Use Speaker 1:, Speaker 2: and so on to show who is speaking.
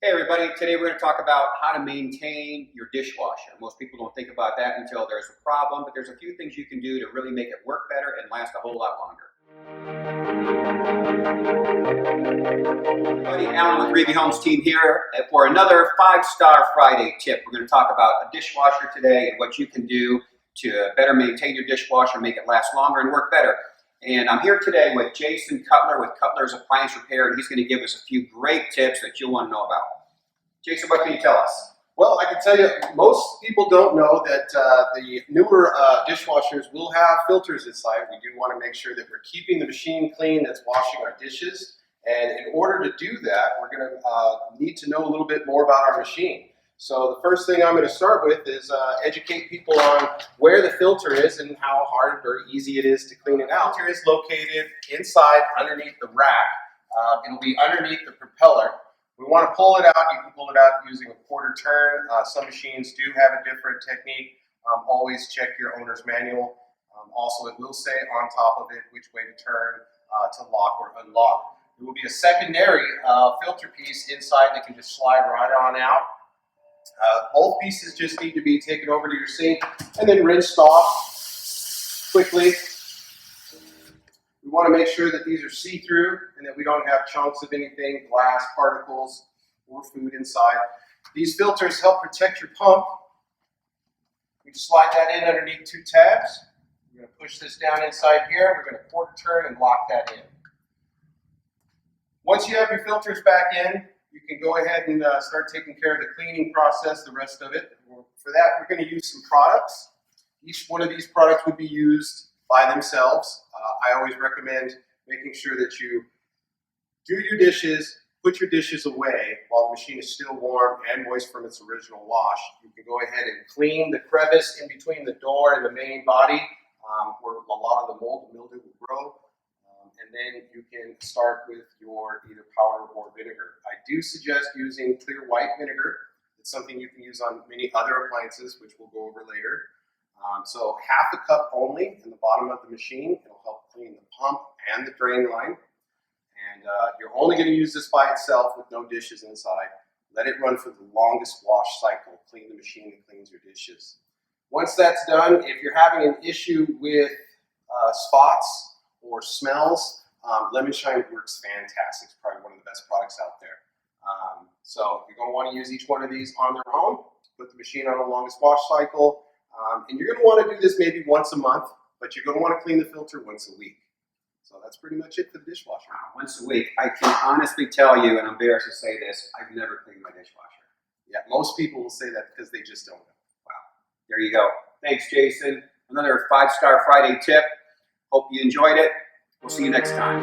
Speaker 1: Hey everybody, today we're going to talk about how to maintain your dishwasher. Most people don't think about that until there's a problem, but there's a few things you can do to really make it work better and last a whole lot longer. Buddy Alan with Rebe Homes Team here for another 5-Star Friday tip. We're going to talk about a dishwasher today and what you can do to better maintain your dishwasher, make it last longer and work better. And I'm here today with Jason Cutler with Cutler's Appliance Repair, and he's going to give us a few great tips that you'll want to know about. Jason, what can you tell us?
Speaker 2: Well, I can tell you, most people don't know that the newer dishwashers will have filters inside. We do want to make sure that we're keeping the machine clean that's washing our dishes. And in order to do that, we're going to need to know a little bit more about our machine. So the first thing I'm going to start with is educate people on where the filter is and how hard or easy it is to clean it out. The filter is located inside underneath the rack. It'll be underneath the propeller. We want to pull it out. You can pull it out using a quarter turn. Some machines do have a different technique. Always check your owner's manual. Also, it will say on top of it which way to turn to lock or unlock. There will be a secondary filter piece inside that can just slide right on out. Both pieces just need to be taken over to your sink and then rinsed off quickly. We want to make sure that these are see-through and that we don't have chunks of anything, glass, particles, or food inside. These filters help protect your pump. We just slide that in underneath 2 tabs. We're going to push this down inside here. We're going to quarter turn and lock that in. Once you have your filters back in, you can go ahead and start taking care of the cleaning process, the rest of it. For that, we're going to use some products. Each one of these products would be used by themselves. I always recommend making sure that you do your dishes, put your dishes away while the machine is still warm and moist from its original wash. You can go ahead and clean the crevice in between the door and the main body where a lot of the mold and mildew will grow. And then you can start with your either powder or vinegar. I do suggest using clear white vinegar. It's something you can use on many other appliances, which we'll go over later. So half a cup only in the bottom of the machine. It'll help clean the pump and the drain line. And you're only going to use this by itself with no dishes inside. Let it run for the longest wash cycle. Clean the machine that cleans your dishes. Once that's done, if you're having an issue with spots or smells, Lemon Shine works fantastic. It's probably one of the best products out there. So you're going to want to use each one of these on their own. Put the machine on the longest wash cycle. And you're going to want to do this maybe once a month, but you're going to want to clean the filter once a week. So that's pretty much it for the dishwasher.
Speaker 1: Once a week. I can honestly tell you, and I'm embarrassed to say this, I've never cleaned my dishwasher.
Speaker 2: Yeah, most people will say that because they just don't know.
Speaker 1: Wow. There you go. Thanks, Jason. Another 5-Star Friday tip. Hope you enjoyed it. We'll see you next time.